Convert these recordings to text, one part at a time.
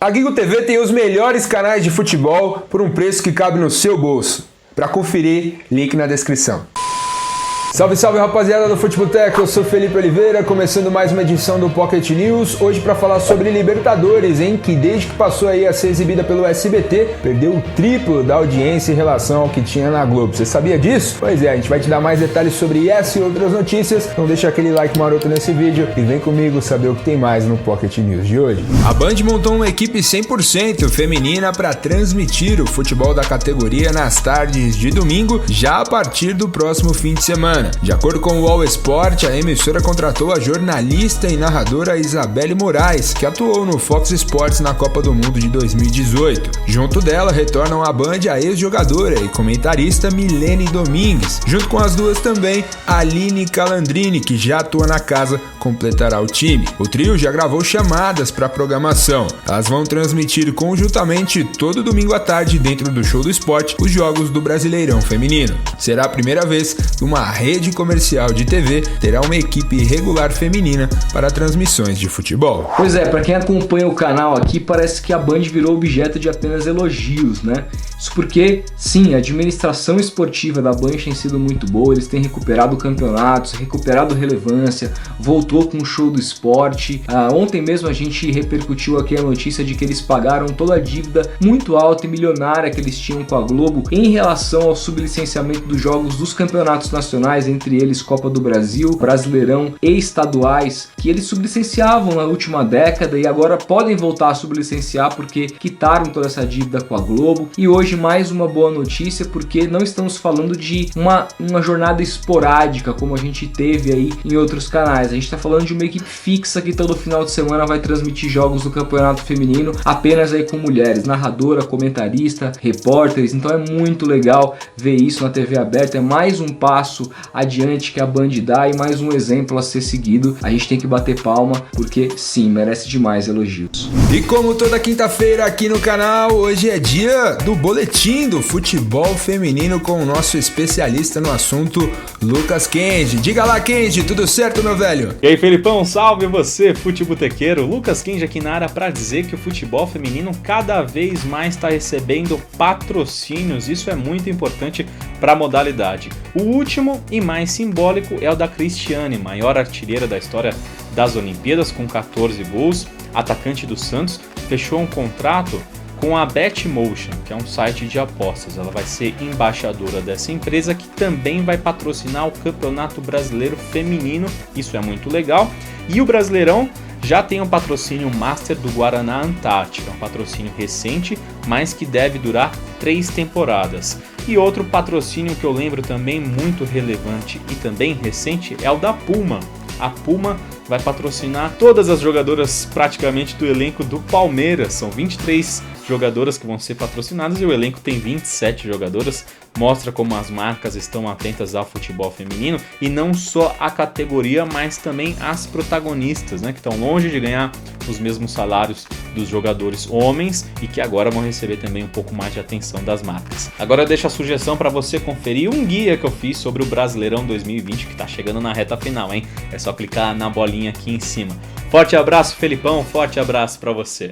A Gigo TV tem os melhores canais de futebol por um preço que cabe no seu bolso. Para conferir, link na descrição. Salve, salve rapaziada do Futeboteco, eu sou Felipe Oliveira, começando mais uma edição do Pocket News, hoje para falar sobre Libertadores, que desde que passou aí a ser exibida pelo SBT, perdeu o triplo da audiência em relação ao que tinha na Globo. Você sabia disso? Pois é, a gente vai te dar mais detalhes sobre essa e outras notícias, então deixa aquele like maroto nesse vídeo e vem comigo saber o que tem mais no Pocket News de hoje. A Band montou uma equipe 100% feminina para transmitir o futebol da categoria nas tardes de domingo, já a partir do próximo fim de semana. De acordo com o All Sport, a emissora contratou a jornalista e narradora Isabelle Moraes, que atuou no Fox Sports na Copa do Mundo de 2018. Junto dela, retornam à Band a ex-jogadora e comentarista Milene Domingues. Junto com as duas também, Aline Calandrini, que já atua na casa, completará o time. O trio já gravou chamadas para a programação. Elas vão transmitir conjuntamente todo domingo à tarde, dentro do Show do Esporte, os jogos do Brasileirão Feminino. Será a primeira vez que uma rede comercial de TV terá uma equipe regular feminina para transmissões de futebol. Pois é, para quem acompanha o canal aqui, parece que a Band virou objeto de apenas elogios, né? Isso porque, sim, a administração esportiva da Band tem sido muito boa, eles têm recuperado campeonatos, recuperado relevância, voltou com o Show do Esporte. Ontem mesmo a gente repercutiu aqui a notícia de que eles pagaram toda a dívida muito alta e milionária que eles tinham com a Globo em relação ao sublicenciamento dos jogos dos campeonatos nacionais, entre eles Copa do Brasil, Brasileirão e estaduais, que eles sublicenciavam na última década e agora podem voltar a sublicenciar porque quitaram toda essa dívida com a Globo. E hoje mais uma boa notícia, porque não estamos falando de uma jornada esporádica como a gente teve aí em outros canais. A gente está falando de uma equipe fixa que todo final de semana vai transmitir jogos do campeonato feminino apenas aí com mulheres, narradora, comentarista, repórteres. Então é muito legal ver isso na TV aberta, é mais um passo adiante que a Band dá e mais um exemplo a ser seguido. A gente tem que bater palma porque sim, merece demais elogios. E como toda quinta-feira aqui no canal, hoje é dia do boletim do futebol feminino com o nosso especialista no assunto, Lucas Kenji. Diga lá, Kenji, tudo certo, meu velho? E aí, Felipão, salve você, futebotequeiro. Lucas Kenji aqui na área para dizer que o futebol feminino cada vez mais está recebendo patrocínios. Isso é muito importante para a modalidade. O último e mais simbólico é o da Cristiane, maior artilheira da história das Olimpíadas, com 14 gols, atacante do Santos, fechou um contrato com a Betmotion, que é um site de apostas. Ela vai ser embaixadora dessa empresa, que também vai patrocinar o Campeonato Brasileiro Feminino. Isso é muito legal. E o Brasileirão já tem um patrocínio Master do Guaraná Antártica, um patrocínio recente, mas que deve durar 3 temporadas. E outro patrocínio que eu lembro também muito relevante e também recente é o da Puma. A Puma vai patrocinar todas as jogadoras praticamente do elenco do Palmeiras. São 23 jogadoras que vão ser patrocinadas e o elenco tem 27 jogadoras. Mostra como as marcas estão atentas ao futebol feminino e não só a categoria, mas também as protagonistas, né, que estão longe de ganhar os mesmos salários dos jogadores homens e que agora vão receber também um pouco mais de atenção das marcas. Agora eu deixo a sugestão para você conferir um guia que eu fiz sobre o Brasileirão 2020 que está chegando na reta final, hein? É só clicar na bolinha aqui em cima. Forte abraço, Felipão, forte abraço para você.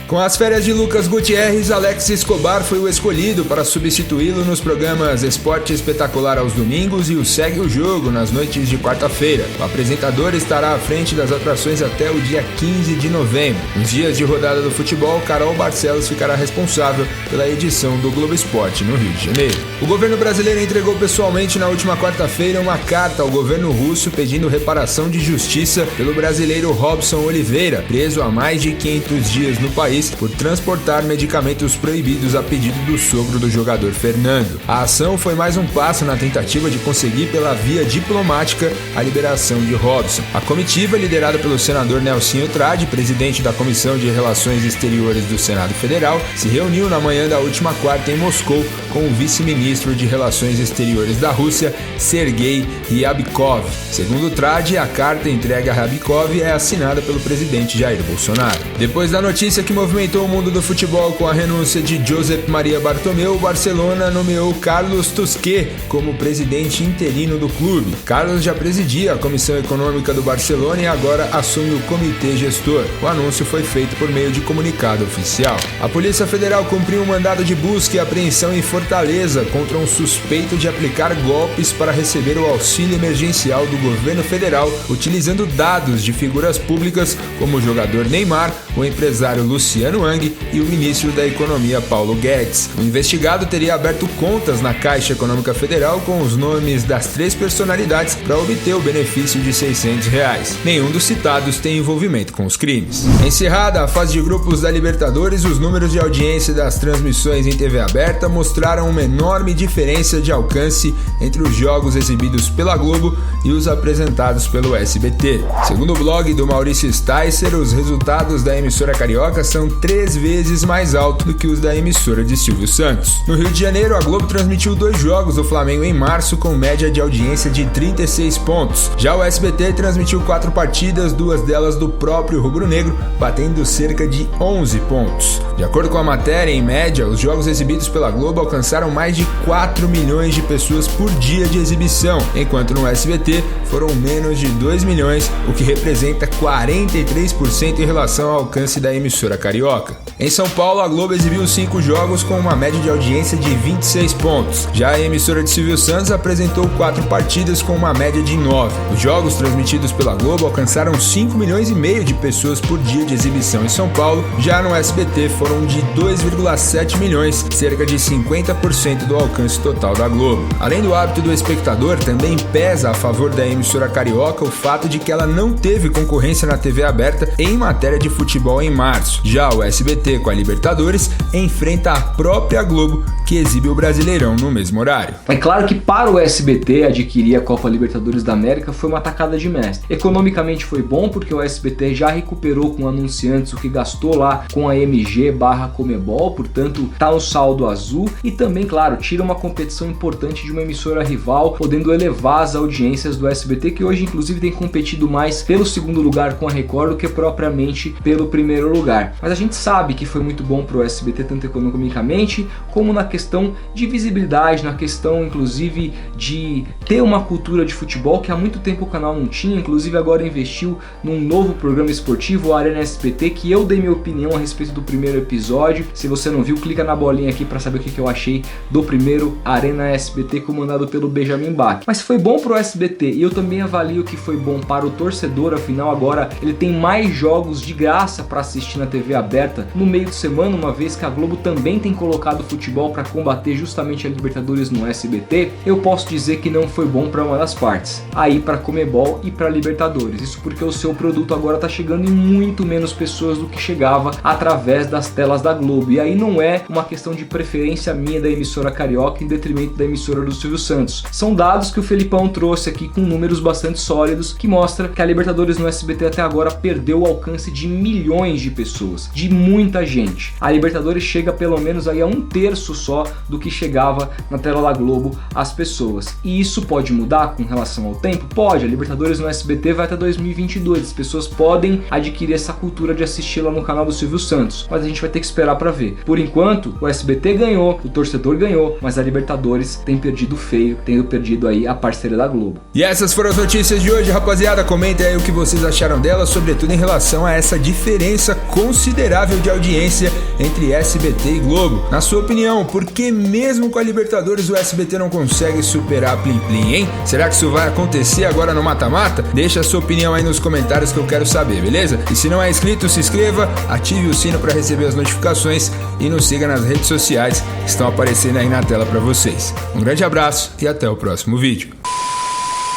Com as férias de Lucas Gutierrez, Alex Escobar foi o escolhido para substituí-lo nos programas Esporte Espetacular aos domingos e o Segue o Jogo nas noites de quarta-feira. O apresentador estará à frente das atrações até o dia 15 de novembro. Nos dias de rodada do futebol, Carol Barcelos ficará responsável pela edição do Globo Esporte no Rio de Janeiro. O governo brasileiro entregou pessoalmente na última quarta-feira uma carta ao governo russo pedindo reparação de justiça pelo brasileiro Robson Oliveira, preso há mais de 500 dias no país por transportar medicamentos proibidos a pedido do sogro do jogador Fernando. A ação foi mais um passo na tentativa de conseguir pela via diplomática a liberação de Robson. A comitiva, liderada pelo senador Nelsinho Trade, presidente da Comissão de Relações Exteriores do Senado Federal, se reuniu na manhã da última quarta em Moscou com o vice-ministro de Relações Exteriores da Rússia, Sergei Ryabkov. Segundo Trade, a carta entregue a Ryabkov é assinada pelo presidente Jair Bolsonaro. Depois da notícia que movimentou o mundo do futebol com a renúncia de Josep Maria Bartomeu, o Barcelona nomeou Carlos Tusquets como presidente interino do clube. Carlos já presidia a Comissão Econômica do Barcelona e agora assume o comitê gestor. O anúncio foi feito por meio de comunicado oficial. A Polícia Federal cumpriu um mandado de busca e apreensão em Fortaleza contra um suspeito de aplicar golpes para receber o auxílio emergencial do governo federal, utilizando dados de figuras públicas como o jogador Neymar, o empresário Luciano Hang e o ministro da Economia Paulo Guedes. O investigado teria aberto contas na Caixa Econômica Federal com os nomes das 3 personalidades para obter o benefício de R$600. Nenhum dos citados tem envolvimento com os crimes. Encerrada a fase de grupos da Libertadores, os números de audiência das transmissões em TV aberta mostraram uma enorme diferença de alcance entre os jogos exibidos pela Globo e os apresentados pelo SBT. Segundo o blog do Maurício Sticer, os resultados da emissora carioca são 3 vezes mais altos do que os da emissora de Silvio Santos. No Rio de Janeiro, a Globo transmitiu 2 jogos do Flamengo em março com média de audiência de 36 pontos. Já o SBT transmitiu 4 partidas, 2 delas do próprio rubro-negro, batendo cerca de 11 pontos. De acordo com a matéria, em média, os jogos exibidos pela Globo alcançaram mais de 4 milhões de pessoas por dia de exibição, enquanto no SBT foram menos de 2 milhões, o que representa 43% em relação ao alcance da emissora carioca. Em São Paulo, a Globo exibiu 5 jogos com uma média de audiência de 26 pontos. Já a emissora de Silvio Santos apresentou 4 partidas com uma média de 9. Os jogos transmitidos pela Globo alcançaram 5,5 milhões de pessoas por dia de exibição em São Paulo. Já no SBT foram de 2,7 milhões, cerca de 50% do alcance total da Globo. Além do hábito do espectador, também pesa a favor da emissora carioca o fato de que ela não teve concorrência na TV aberta em matéria de futebol em março. Já o SBT, com a Libertadores, enfrenta a própria Globo, que exibe o Brasileirão no mesmo horário. É claro que para o SBT adquirir a Copa Libertadores da América foi uma tacada de mestre. Economicamente foi bom porque o SBT já recuperou com anunciantes o que gastou lá com a MG/Comebol, portanto tá um saldo azul, e também, claro, tira uma competição importante de uma emissora rival, podendo elevar as audiências do SBT, que hoje inclusive tem competido mais pelo segundo lugar com a Record do que propriamente pelo primeiro lugar. Mas a gente sabe que foi muito bom pro SBT tanto economicamente como na questão de visibilidade, na questão inclusive de ter uma cultura de futebol que há muito tempo o canal não tinha. Inclusive agora investiu num novo programa esportivo, o Arena SBT, que eu dei minha opinião a respeito do primeiro episódio. Se você não viu, clica na bolinha aqui para saber o que eu achei do primeiro Arena SBT, comandado pelo Benjamin Bach. Mas foi bom pro SBT e eu também avalio que foi bom para o torcedor, afinal agora ele tem mais jogos de graça para assistir na TV aberta no meio de semana, uma vez que a Globo também tem colocado futebol para combater justamente a Libertadores no SBT. Eu posso dizer que não foi bom para uma das partes, aí para Comebol e para Libertadores. Isso porque o seu produto agora está chegando em muito menos pessoas do que chegava através das telas da Globo. E aí não é uma questão de preferência minha da emissora carioca em detrimento da emissora do Silvio Santos. São dados que o Felipão trouxe aqui com números bastante sólidos, que mostra que a Libertadores no SBT até agora perdeu o alcance de milhões de pessoas, de muita gente. A Libertadores chega pelo menos aí a 1/3 só do que chegava na tela da Globo às pessoas. E isso pode mudar com relação ao tempo? Pode. A Libertadores no SBT vai até 2022. As pessoas podem adquirir essa cultura de assistir lá no canal do Silvio Santos, mas a gente vai ter que esperar para ver. Por enquanto, o SBT ganhou, o torcedor ganhou, mas a Libertadores tem perdido feio, tendo perdido aí a parceria da Globo. E essas foram as notícias de hoje, rapaziada. Comentem aí o que vocês acharam delas, sobretudo em relação a essa diferença considerável de audiência entre SBT e Globo. Na sua opinião, por que mesmo com a Libertadores o SBT não consegue superar a Plim Plim, hein? Será que isso vai acontecer agora no mata-mata? Deixa a sua opinião aí nos comentários que eu quero saber, beleza? E se não é inscrito, se inscreva, ative o sino para receber as notificações e nos siga nas redes sociais que estão aparecendo aí na tela para vocês. Um grande abraço e até o próximo vídeo.